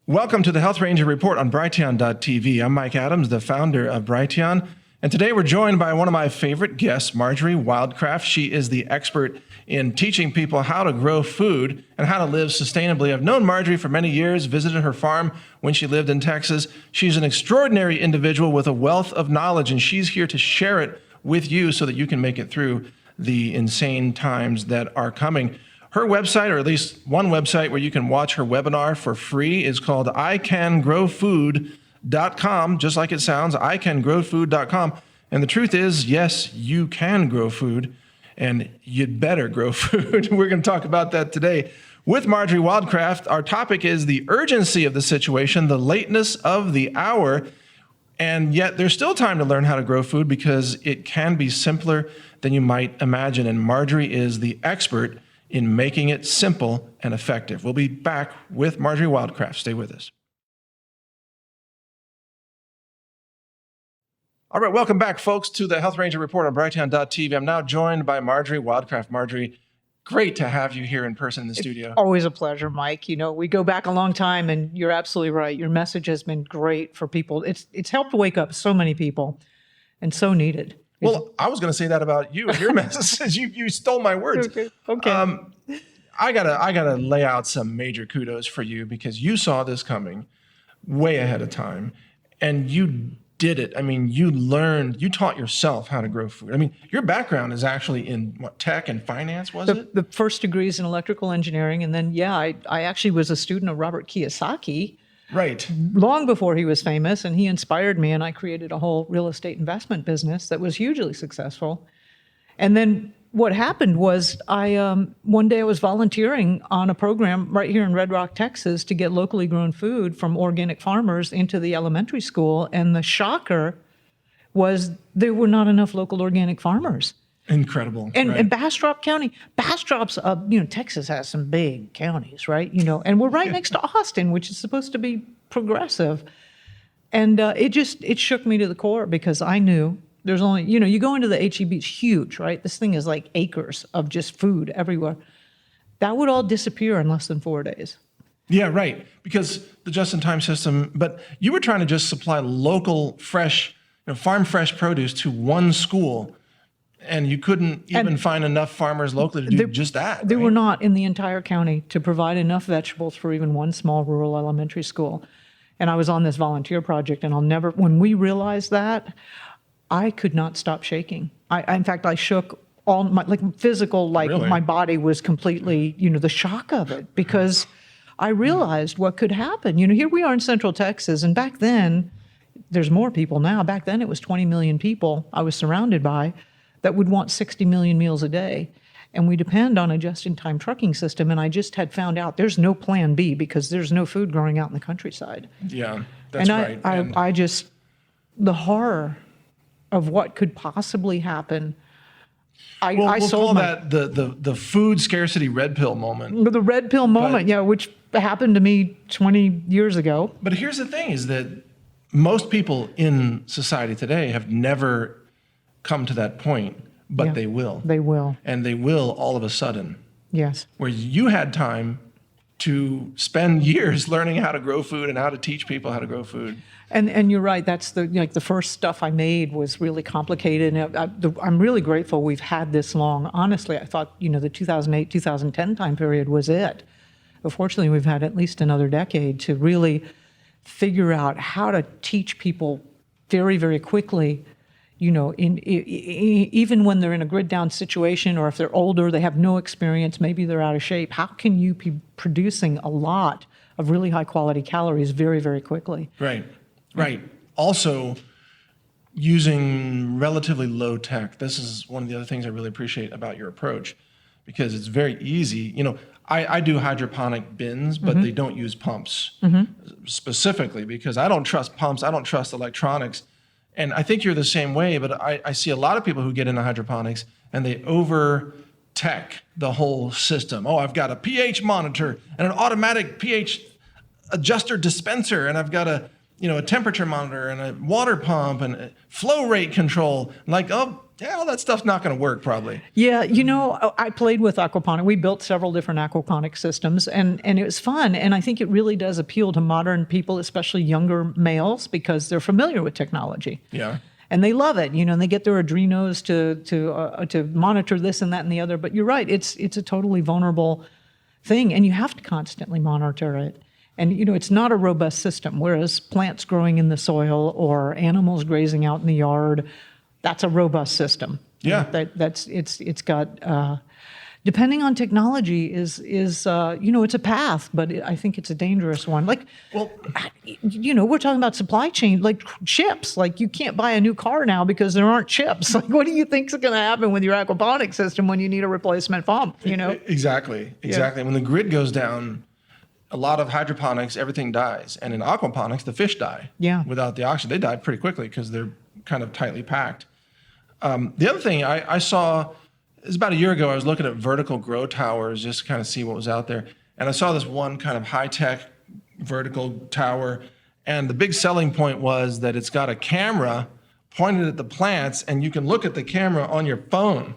Welcome to the Health Ranger Report on Brighteon.tv. I'm Mike Adams, the founder of Brighteon, and today we're joined by one of my favorite guests, Marjorie Wildcraft. She is the expert in teaching people how to grow food and how to live sustainably. I've known Marjorie for many years, visited her farm when she lived in Texas. She's an extraordinary individual with a wealth of knowledge, and she's here to share it with you so that you can make it through the insane times that are coming. Her website, or at least one website where you can watch her webinar for free, is called icangrowfood.com, just like it sounds, icangrowfood.com. And the truth is, yes, you can grow food, and you'd better grow food. We're going to talk about that today with Marjorie Wildcraft. Our topic is the urgency of the situation, the lateness of the hour, and yet there's still time to learn how to grow food because it can be simpler than you might imagine. And Marjorie is the expert in making it simple and effective. We'll be back with Marjorie Wildcraft. Stay with us. All right, welcome back, folks, to the Health Ranger Report on Brighteon.tv. I'm now joined by Marjorie Wildcraft. Marjorie, great to have you here in person in the studio. Always a pleasure, Mike. You know, we go back a long time, and you're absolutely right. Your message has been great for people. It's helped wake up so many people, and so needed. Well, I was going to say that about you and your message. You stole my words. Okay. I gotta lay out some major kudos for you because you saw this coming way ahead of time, and you did it. I mean, you taught yourself how to grow food. I mean, your background is actually in what, tech and finance, was it? The first degrees in electrical engineering, and then I actually was a student of Robert Kiyosaki. Right. Long before he was famous, and he inspired me, and I created a whole real estate investment business that was hugely successful. And then what happened was one day I was volunteering on a program right here in Red Rock, Texas, to get locally grown food from organic farmers into the elementary school. And the shocker was there were not enough local organic farmers. Incredible. And Bastrop County, Texas has some big counties, right? And we're right next to Austin, which is supposed to be progressive. And it shook me to the core because I knew there's only, you go into the HEB, it's huge, right? This thing is like acres of just food everywhere. That would all disappear in less than 4 days. Yeah, right. Because the just-in-time system, but you were trying to just supply local, fresh, farm fresh produce to one school. And you couldn't even find enough farmers locally to do just that. There were not in the entire county to provide enough vegetables for even one small rural elementary school. And I was on this volunteer project, and when we realized that, I could not stop shaking. In fact, I shook all my, physical, Really? My body was completely, the shock of it, because I realized what could happen. Here we are in Central Texas, and back then, there's more people now. Back then, it was 20 million people I was surrounded by that would want 60 million meals a day. And we depend on a just-in-time trucking system. And I just had found out there's no plan B because there's no food growing out in the countryside. Yeah, that's right. I just, the horror of what could possibly happen. We'll call that the food scarcity red pill moment. The red pill moment, which happened to me 20 years ago. But here's the thing is that most people in society today have never come to that point, but they will. They will. And they will all of a sudden. Yes. Where you had time to spend years learning how to grow food and how to teach people how to grow food. And you're right. That's the first stuff I made was really complicated. And I'm really grateful we've had this long. Honestly, I thought the 2008, 2010 time period was it. But fortunately, we've had at least another decade to really figure out how to teach people very, very quickly. Even when they're in a grid down situation, or if they're older, they have no experience, maybe they're out of shape. How can you be producing a lot of really high quality calories very, very quickly? Right. Also, using relatively low tech. This is one of the other things I really appreciate about your approach, because it's very easy. I do hydroponic bins, but they don't use pumps specifically because I don't trust pumps. I don't trust electronics. And I think you're the same way, but I see a lot of people who get into hydroponics and they over-tech the whole system. Oh, I've got a pH monitor and an automatic pH adjuster dispenser, and I've got a a temperature monitor and a water pump and a flow rate control. Like, oh, yeah, all that stuff's not going to work probably. Yeah, I played with aquaponics. We built several different aquaponics systems, and it was fun. And I think it really does appeal to modern people, especially younger males, because they're familiar with technology. Yeah. And they love it, and they get their adrenos to monitor this and that and the other. But you're right, it's a totally vulnerable thing, and you have to constantly monitor it. And it's not a robust system. Whereas plants growing in the soil or animals grazing out in the yard, that's a robust system. Yeah. It's got. Depending on technology is it's a path, but I think it's a dangerous one. Like, well, we're talking about supply chain, like chips. Like, you can't buy a new car now because there aren't chips. Like, what do you think is going to happen with your aquaponics system when you need a replacement pump? Exactly. Yeah. When the grid goes down, a lot of hydroponics, everything dies, and in aquaponics, the fish die. Yeah. Without the oxygen, they die pretty quickly because they're kind of tightly packed. The other thing I saw. It was about a year ago, I was looking at vertical grow towers just to kind of see what was out there. And I saw this one kind of high-tech vertical tower. And the big selling point was that it's got a camera pointed at the plants, and you can look at the camera on your phone.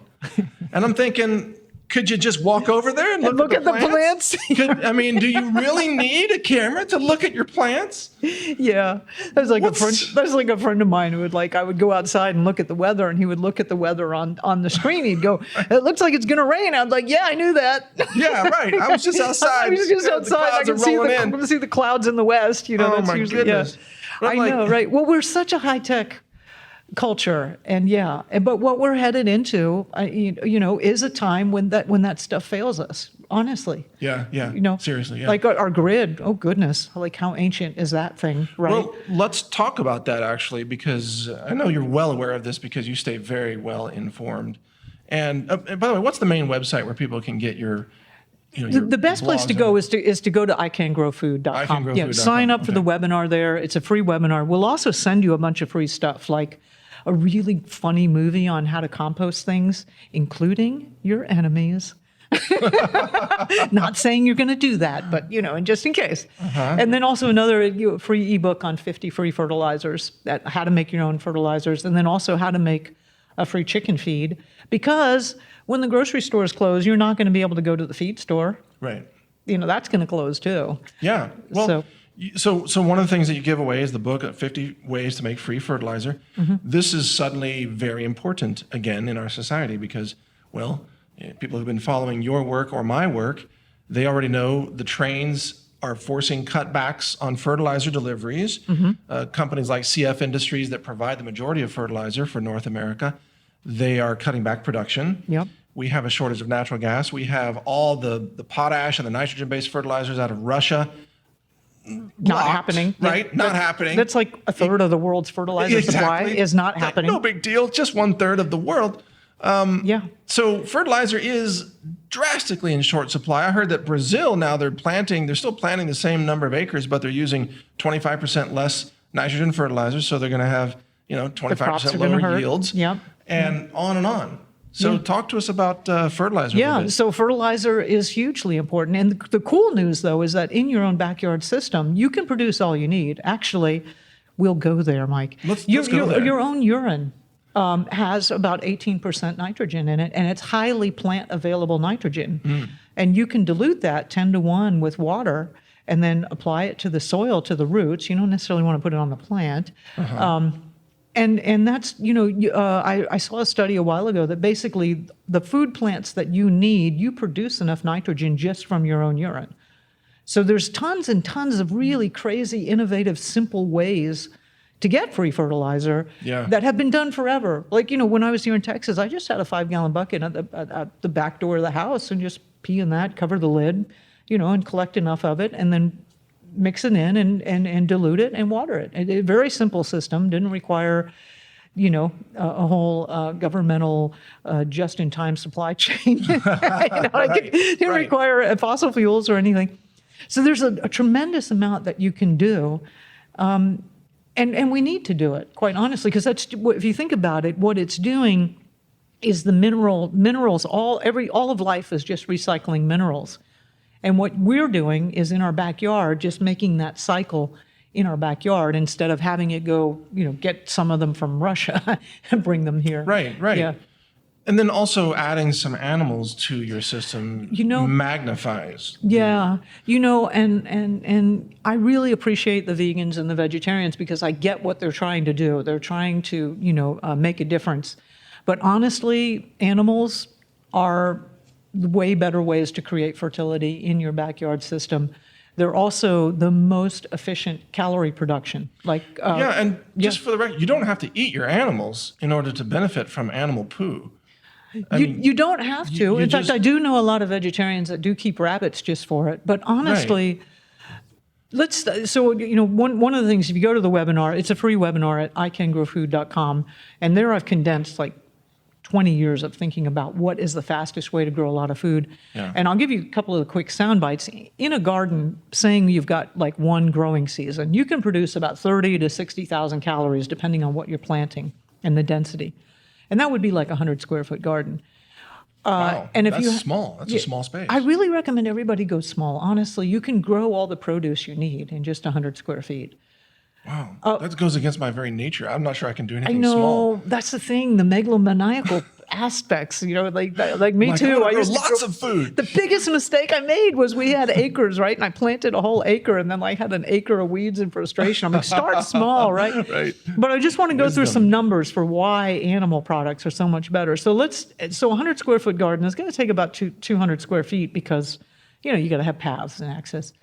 And I'm thinking, could you just walk over there and look at the plants? Do you really need a camera to look at your plants? Yeah, there's like a friend of mine who I would go outside and look at the weather, and he would look at the weather on the screen. He'd go, "It looks like it's going to rain." I was like, "Yeah, I knew that." Yeah, right. I was just outside. I can see the clouds in the west. Oh my goodness! Yeah. I know, right? Well, we're such a high tech culture, but what we're headed into, is a time when that stuff fails us. Honestly. Yeah. Seriously. Yeah. Like our grid. Oh goodness! Like, how ancient is that thing? Right. Well, let's talk about that actually, because I know you're well aware of this because you stay very well informed. And by the way, what's the main website where people can get your the best place to go is to go to icangrowfood.com. Yeah, sign up for the webinar there. It's a free webinar. We'll also send you a bunch of free stuff, like a really funny movie on how to compost things, including your enemies. Not saying you're going to do that, but and just in case. And then also another free ebook on 50 free fertilizers, how to make your own fertilizers, and then also how to make a free chicken feed, because when the grocery stores close, you're not going to be able to go to the feed store. Right. That's going to close too. Yeah. Well, so one of the things that you give away is the book, 50 Ways to Make Free Fertilizer. Mm-hmm. This is suddenly very important again in our society because, well, people who've been following your work or my work, they already know the trains are forcing cutbacks on fertilizer deliveries. Mm-hmm. Companies like CF Industries that provide the majority of fertilizer for North America, they are cutting back production. Yep. We have a shortage of natural gas. We have all the potash and the nitrogen-based fertilizers out of Russia. Not happening. Right? Yeah. Not happening. That's like a third of the world's fertilizer supply is not happening. No big deal. Just 1/3 of the world. So fertilizer is drastically in short supply. I heard that Brazil now they're still planting the same number of acres, but they're using 25% less nitrogen fertilizer. So they're going to have 25% lower yields. Yep. And on and on. So talk to us about fertilizer. Yeah, so fertilizer is hugely important. And the cool news, though, is that in your own backyard system, you can produce all you need. Actually, we'll go there, Mike. Let's go there. Your own urine has about 18% nitrogen in it, and it's highly plant-available nitrogen. Mm. And you can dilute that 10-to-1 with water and then apply it to the soil, to the roots. You don't necessarily want to put it on the plant. Uh-huh. And that's, I saw a study a while ago that basically the food plants that you need, you produce enough nitrogen just from your own urine. So there's tons and tons of really crazy, innovative, simple ways to get free fertilizer that have been done forever. Like, when I was here in Texas, I just had a 5-gallon bucket at the back door of the house and just pee in that, cover the lid, and collect enough of it, and then mix it in and dilute it and water it. A very simple system, didn't require, a whole governmental just-in-time supply chain. Didn't require fossil fuels or anything. So there's a tremendous amount that you can do. And we need to do it, quite honestly, because if you think about it, what it's doing is the minerals. All of life is just recycling minerals, and what we're doing is in our backyard, just making that cycle in our backyard instead of having it go, get some of them from Russia and bring them here. Right. Yeah. And then also adding some animals to your system magnifies. Yeah, and I really appreciate the vegans and the vegetarians because I get what they're trying to do. They're trying to, make a difference. But honestly, animals are way better ways to create fertility in your backyard system. They're also the most efficient calorie production. Just for the record, you don't have to eat your animals in order to benefit from animal poo. You don't have to. In fact, I do know a lot of vegetarians that do keep rabbits just for it. But honestly, one of the things, if you go to the webinar, it's a free webinar at icangrowfood.com. And there I've condensed like 20 years of thinking about what is the fastest way to grow a lot of food. Yeah. And I'll give you a couple of quick sound bites. In a garden, saying you've got like one growing season, you can produce about 30 to 60,000 calories depending on what you're planting and the density. And that would be like a 100 square foot garden. Wow, and if that's small. That's a small space. I really recommend everybody go small. Honestly, you can grow all the produce you need in just 100 square feet. Wow, that goes against my very nature. I'm not sure I can do anything I know, small. That's the thing, the megalomaniacal aspects, like me too. I used lots of food. The biggest mistake I made was we had acres, right? And I planted a whole acre and then I had an acre of weeds and frustration. I'm like, start small, right? Right. But I just want to go through some numbers for why animal products are so much better. So a 100 square foot garden is going to take about 200 square feet because, you got to have paths and access.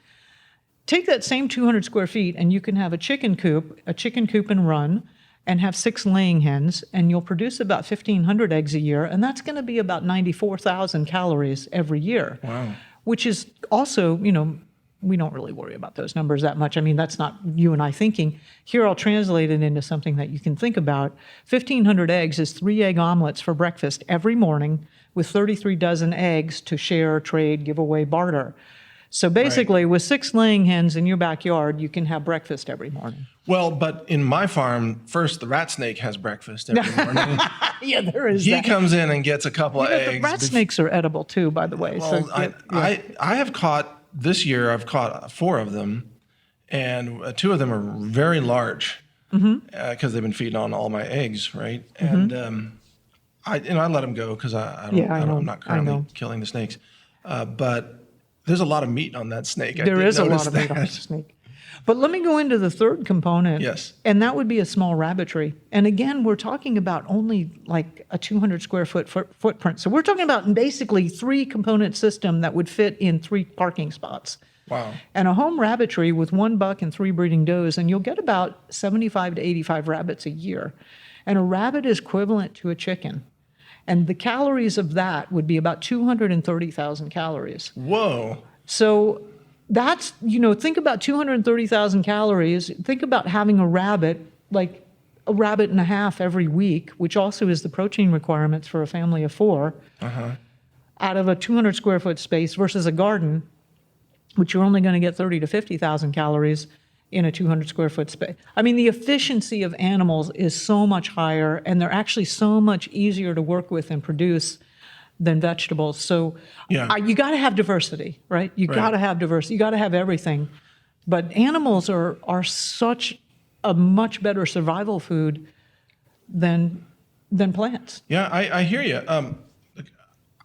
Take that same 200 square feet and you can have a chicken coop and run, and have 6 laying hens, and you'll produce about 1,500 eggs a year, and that's going to be about 94,000 calories every year. Wow. Which is also, we don't really worry about those numbers that much. I mean, that's not you and I thinking. Here, I'll translate it into something that you can think about. 1,500 eggs is 3 egg omelets for breakfast every morning with 33 dozen eggs to share, trade, give away, barter. So basically, with 6 laying hens in your backyard, you can have breakfast every morning. Well, but in my farm, first the rat snake has breakfast every morning. Yeah, there is. He comes in and gets a couple of eggs. The rat snakes are edible too, by the way. Well, I have caught this year. I've caught 4 of them, and 2 of them are very large because they've been feeding on all my eggs, right? And I let them go because I'm not currently killing the snakes, but there's a lot of meat on that snake. There is a lot of meat on the snake. But let me go into the third component. Yes. And that would be a small rabbitry. And again, we're talking about only like a 200 square foot footprint. So we're talking about basically 3 component system that would fit in 3 parking spots. Wow. And a home rabbitry with 1 buck and 3 breeding does, and you'll get about 75 to 85 rabbits a year. And a rabbit is equivalent to a chicken. And the calories of that would be about 230,000 calories. Whoa. So that's, think about 230,000 calories. Think about having a rabbit, like a rabbit and a half every week, which also is the protein requirements for a family of 4, out of a 200 square foot space versus a garden, which you're only going to get 30 to 50,000 calories in a 200 square foot space. I mean, the efficiency of animals is so much higher, and they're actually so much easier to work with and produce than vegetables. So you got to have diversity, right? You got to have diversity. You got to have everything. But animals are such a much better survival food than plants. Yeah, I hear you.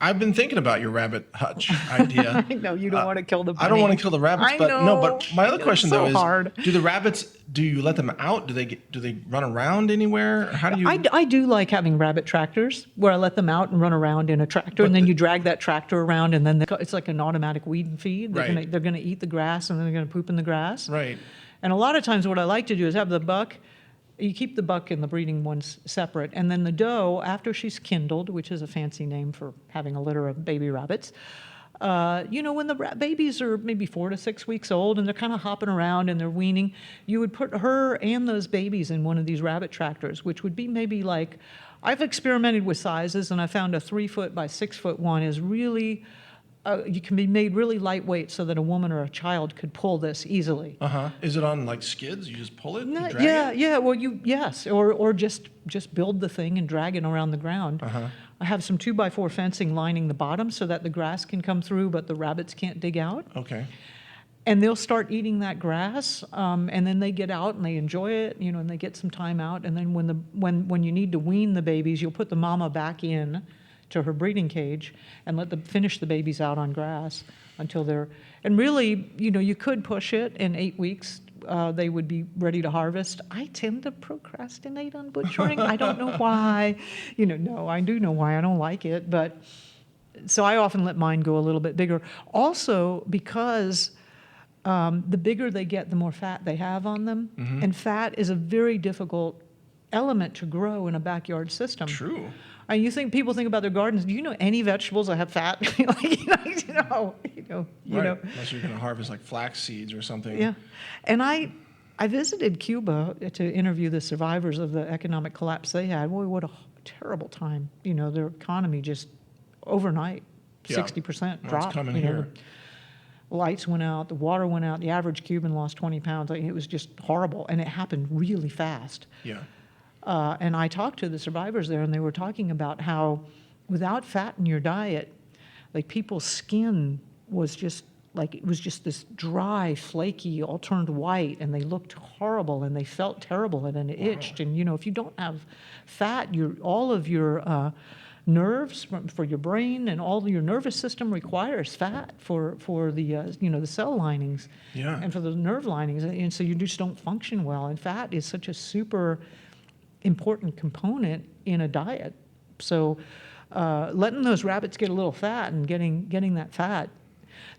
I've been thinking about your rabbit hutch idea. I know you don't want to kill the bunny. I don't want to kill the rabbits, but my other question though is, hard. do the rabbits? Do you let them out? Do they run around anywhere? How do you? I do like having rabbit tractors where I let them out and run around in a tractor, and then you drag that tractor around, and then it's like an automatic weed and feed. They're gonna eat the grass, and then they're gonna poop in the grass. Right. And a lot of times, what I like to do is have the buck. You keep the buck and the breeding ones separate. And then the doe, after she's kindled, which is a fancy name for having a litter of baby rabbits, when the babies are maybe 4 to 6 weeks old and they're kind of hopping around and they're weaning, you would put her and those babies in one of these rabbit tractors, which would be maybe like, I've experimented with sizes and I found a 3 foot by 6 foot one is really, you can be made really lightweight so that a woman or a child could pull this easily. Is it on like skids? You just pull it? No, and drag it? Yeah. Well, or just build the thing and drag it around the ground. I have some 2x4 fencing lining the bottom so that the grass can come through, but the rabbits can't dig out. Okay. and they'll start eating that grass, and then they get out and they enjoy it, and they get some time out. And then when you need to wean the babies, you'll put the mama back in to her breeding cage and let them finish the babies out on grass until they're. And really, you could push it in 8 weeks. They would be ready to harvest. I tend to procrastinate on butchering. I don't know why. No, I do know why. I don't like it, but so I often let mine go a little bit bigger. Also, because the bigger they get, the more fat they have on them. Mm-hmm. And fat is a very difficult element to grow in a backyard system. True. And people think about their gardens. Do you know any vegetables that have fat? Right. Unless you're going to harvest like flax seeds or something. Yeah. And I visited Cuba to interview the survivors of the economic collapse they had. Boy, what a terrible time. Their economy just overnight, 60% Well, drop. it's coming here. The lights went out, the water went out, the average Cuban lost 20 pounds. It was just horrible, and it happened really fast. Yeah. And I talked to the survivors there, and they were talking about how without fat in your diet, like people's skin was just like, it was just this dry, flaky, all turned white, and they looked horrible, and they felt terrible, and it itched. And, if you don't have fat, all of your nerves for your brain and all your nervous system requires fat for the the cell linings and for the nerve linings, and so you just don't function well. And fat is such a super important component in a diet. So letting those rabbits get a little fat and getting that fat,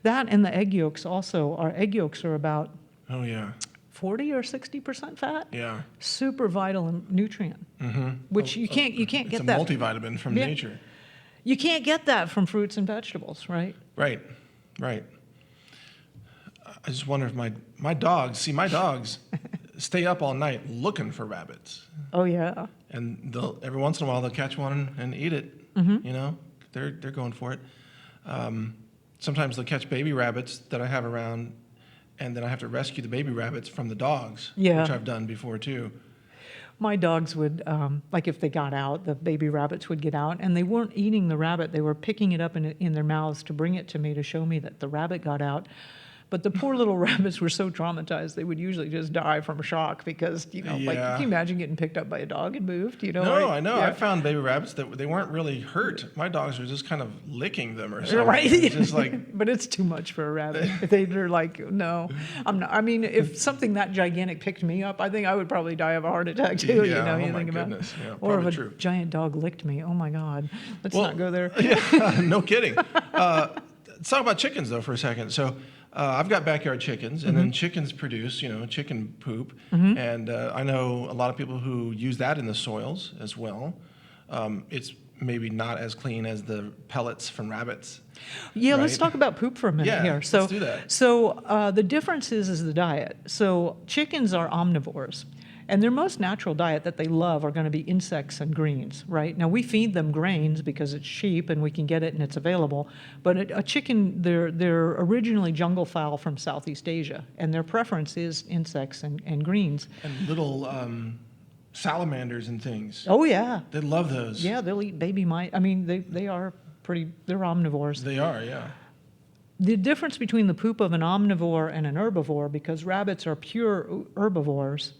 that and the egg yolks also. Our egg yolks are about 40 or 60% fat. Yeah. Super vital and nutrient, which you can't get it's that. It's a multivitamin from nature. You can't get that from fruits and vegetables, right? Right. I just wonder if my dogs stay up all night looking for rabbits. Oh yeah. And every once in a while they'll catch one and eat it. They're going for it. Sometimes they'll catch baby rabbits that I have around, and then I have to rescue the baby rabbits from the dogs, which I've done before too. My dogs would, like if they got out, the baby rabbits would get out, and they weren't eating the rabbit. They were picking it up in their mouths to bring it to me to show me that the rabbit got out. But the poor little rabbits were so traumatized, they would usually just die from shock because, like, can you imagine getting picked up by a dog and moved, No, I know. Yeah. I found baby rabbits that they weren't really hurt. My dogs were just kind of licking them or something. Right. It's just like, but it's too much for a rabbit. They're like, no, I'm not. I mean, if something that gigantic picked me up, I think I would probably die of a heart attack too. Yeah, you oh my think about goodness. Yeah, or if probably a true. giant dog licked me. Oh my God. Let's not go there. Yeah, no kidding. Let's talk about chickens though for a second. So I've got backyard chickens, and then chickens produce, chicken poop. And I know a lot of people who use that in the soils as well. It's maybe not as clean as the pellets from rabbits. Yeah, right? let's talk about poop for a minute here. So, let's do that. So the difference is the diet. So chickens are omnivores. And their most natural diet that they love are going to be insects and greens, right? Now, we feed them grains because it's cheap and we can get it and it's available. But a chicken, they're originally jungle fowl from Southeast Asia, and their preference is insects and greens. And little salamanders and things. Oh, yeah. They love those. Yeah, they'll eat baby mice. I mean, they're omnivores. They are, yeah. The difference between the poop of an omnivore and an herbivore, because rabbits are pure herbivores,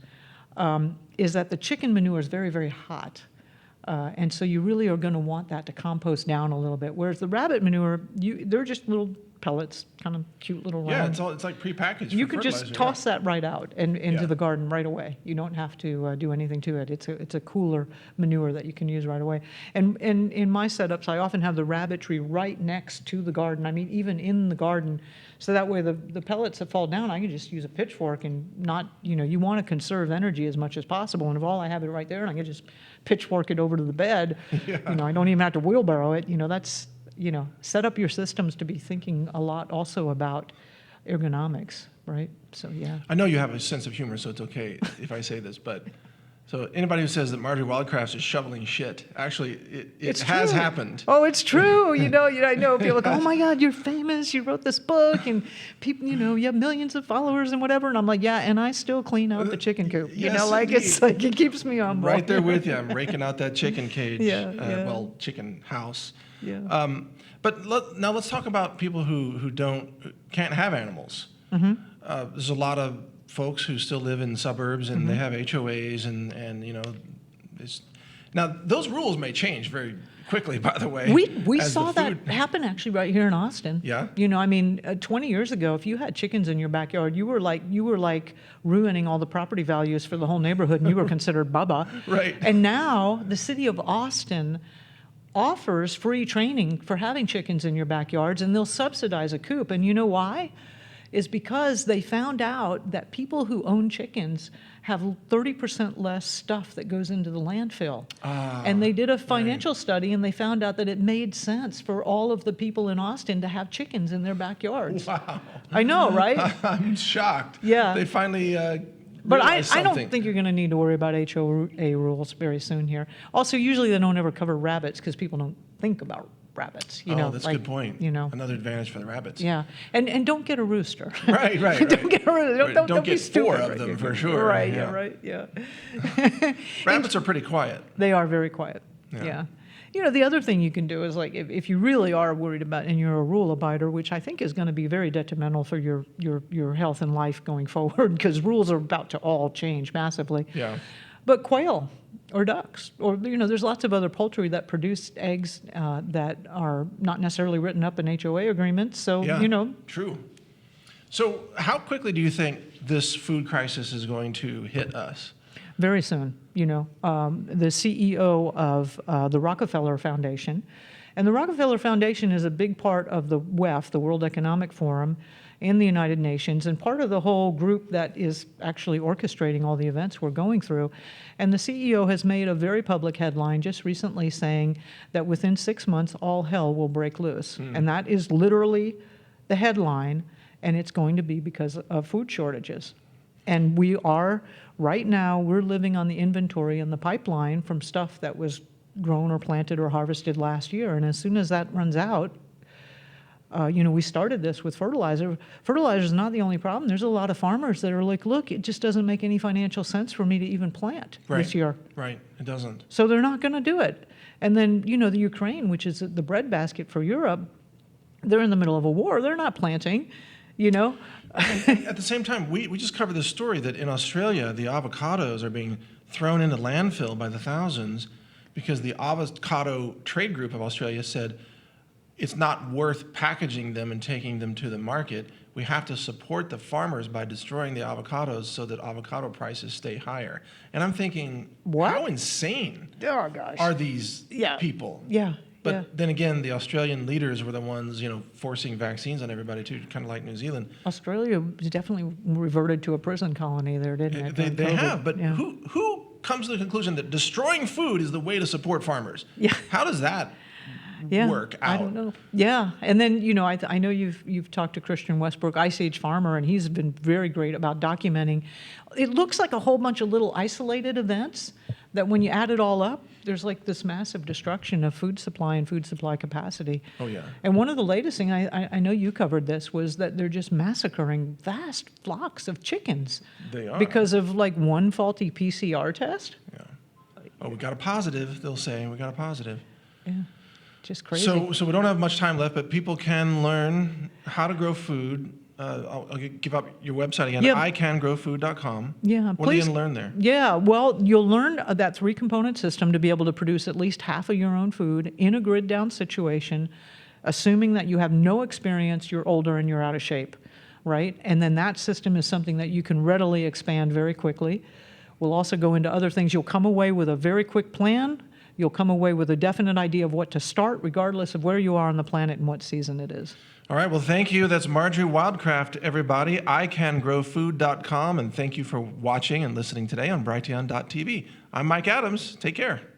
is that the chicken manure is very, very hot. And so you really are going to want that to compost down a little bit. Whereas the rabbit manure, they're just little pellets, kind of cute little round. Yeah, it's like prepackaged. You for could just fertilizer, toss that right out and into Yeah. the garden right away. You don't have to do anything to it. It's a cooler manure that you can use right away. And in my setups, I often have the rabbitry right next to the garden. I mean, even in the garden, so that way the pellets that fall down, I can just use a pitchfork and not, you want to conserve energy as much as possible. And if all I have it right there, and I can just pitchfork it over to the bed, I don't even have to wheelbarrow it. That's. Set up your systems to be thinking a lot also about ergonomics, right? So, yeah. I know you have a sense of humor, so it's okay if I say this, but so anybody who says that Marjorie Wildcraft is shoveling shit, actually, it has true. happened. Oh, it's true. I know people are like, oh my God, you're famous. You wrote this book, and people, you have millions of followers and whatever. And I'm like, yeah, and I still clean out the chicken coop. Yes, it's like it keeps me on board. Right there with you. I'm raking out that chicken cage. Yeah. Well, chicken house. Yeah. But now let's talk about people who can't have animals. There's a lot of folks who still live in suburbs and they have HOAs and now those rules may change very quickly, by the way. We as saw the that food- happen actually right here in Austin. Yeah? 20 years ago, if you had chickens in your backyard, you were like ruining all the property values for the whole neighborhood, and you were considered Bubba. Right. And now the city of Austin offers free training for having chickens in your backyards, and they'll subsidize a coop. And you know why? Is because they found out that people who own chickens have 30% less stuff that goes into the landfill. And they did a financial study, and they found out that it made sense for all of the people in Austin to have chickens in their backyards. Wow. I know, right? I'm shocked. Yeah. They finally But I realized don't something. think you're going to need to worry about HOA rules very soon here. Also, usually they don't ever cover rabbits because people don't think about rabbits. That's a good point. You know. Another advantage for the rabbits. Yeah, and don't get a rooster. Right. Don't get a rooster. Right, don't be get four stupid. of them for sure. Right. Yeah. Yeah. Right. Yeah. Rabbits are pretty quiet. They are very quiet. Yeah. The other thing you can do is like if you really are worried about and you're a rule abider, which I think is going to be very detrimental for your health and life going forward, because rules are about to all change massively. Yeah. But quail or ducks, or there's lots of other poultry that produce eggs that are not necessarily written up in HOA agreements. So True. So how quickly do you think this food crisis is going to hit us? very soon. The CEO of the Rockefeller Foundation, and the Rockefeller Foundation is a big part of the WEF, the World Economic Forum, and the United Nations, and part of the whole group that is actually orchestrating all the events we're going through. And the CEO has made a very public headline just recently saying that within 6 months, all hell will break loose. And that is literally the headline, and it's going to be because of food shortages. And right now, we're living on the inventory and the pipeline from stuff that was grown or planted or harvested last year. And as soon as that runs out, we started this with fertilizer. Fertilizer is not the only problem. There's a lot of farmers that are like, look, it just doesn't make any financial sense for me to even plant this year. Right, it doesn't. So they're not going to do it. And then, the Ukraine, which is the breadbasket for Europe, they're in the middle of a war. They're not planting, At the same time, we just covered this story that in Australia, the avocados are being thrown into landfill by the thousands because the avocado trade group of Australia said, it's not worth packaging them and taking them to the market. We have to support the farmers by destroying the avocados so that avocado prices stay higher. And I'm thinking, What? how insane Oh, gosh. are these people? Yeah. But then again, the Australian leaders were the ones, forcing vaccines on everybody too, kind of like New Zealand. Australia definitely reverted to a prison colony there, didn't it? They during COVID? have, but Yeah. who comes to the conclusion that destroying food is the way to support farmers? Yeah. How does that work out? I don't know. Yeah, and then I know you've talked to Christian Westbrook, Ice Age farmer, and he's been very great about documenting. It looks like a whole bunch of little isolated events that, when you add it all up, there's like this massive destruction of food supply and food supply capacity. Oh, yeah. And one of the latest thing I know you covered this was that they're just massacring vast flocks of chickens. They are. Because of like one faulty PCR test. Yeah. Oh, we got a positive, they'll say. We got a positive. Yeah. Just crazy. So we don't have much time left, but people can learn how to grow food. I'll give up your website again, Yeah. icangrowfood.com. Yeah, What are you please. going to learn there? Yeah, well, you'll learn that 3-component system to be able to produce at least half of your own food in a grid down situation, assuming that you have no experience, you're older, and you're out of shape, right? And then that system is something that you can readily expand very quickly. We'll also go into other things. You'll come away with a very quick plan. You'll come away with a definite idea of what to start, regardless of where you are on the planet and what season it is. All right, well, thank you. That's Marjorie Wildcraft, everybody. icangrowfood.com, and thank you for watching and listening today on Brighteon.tv. I'm Mike Adams. Take care.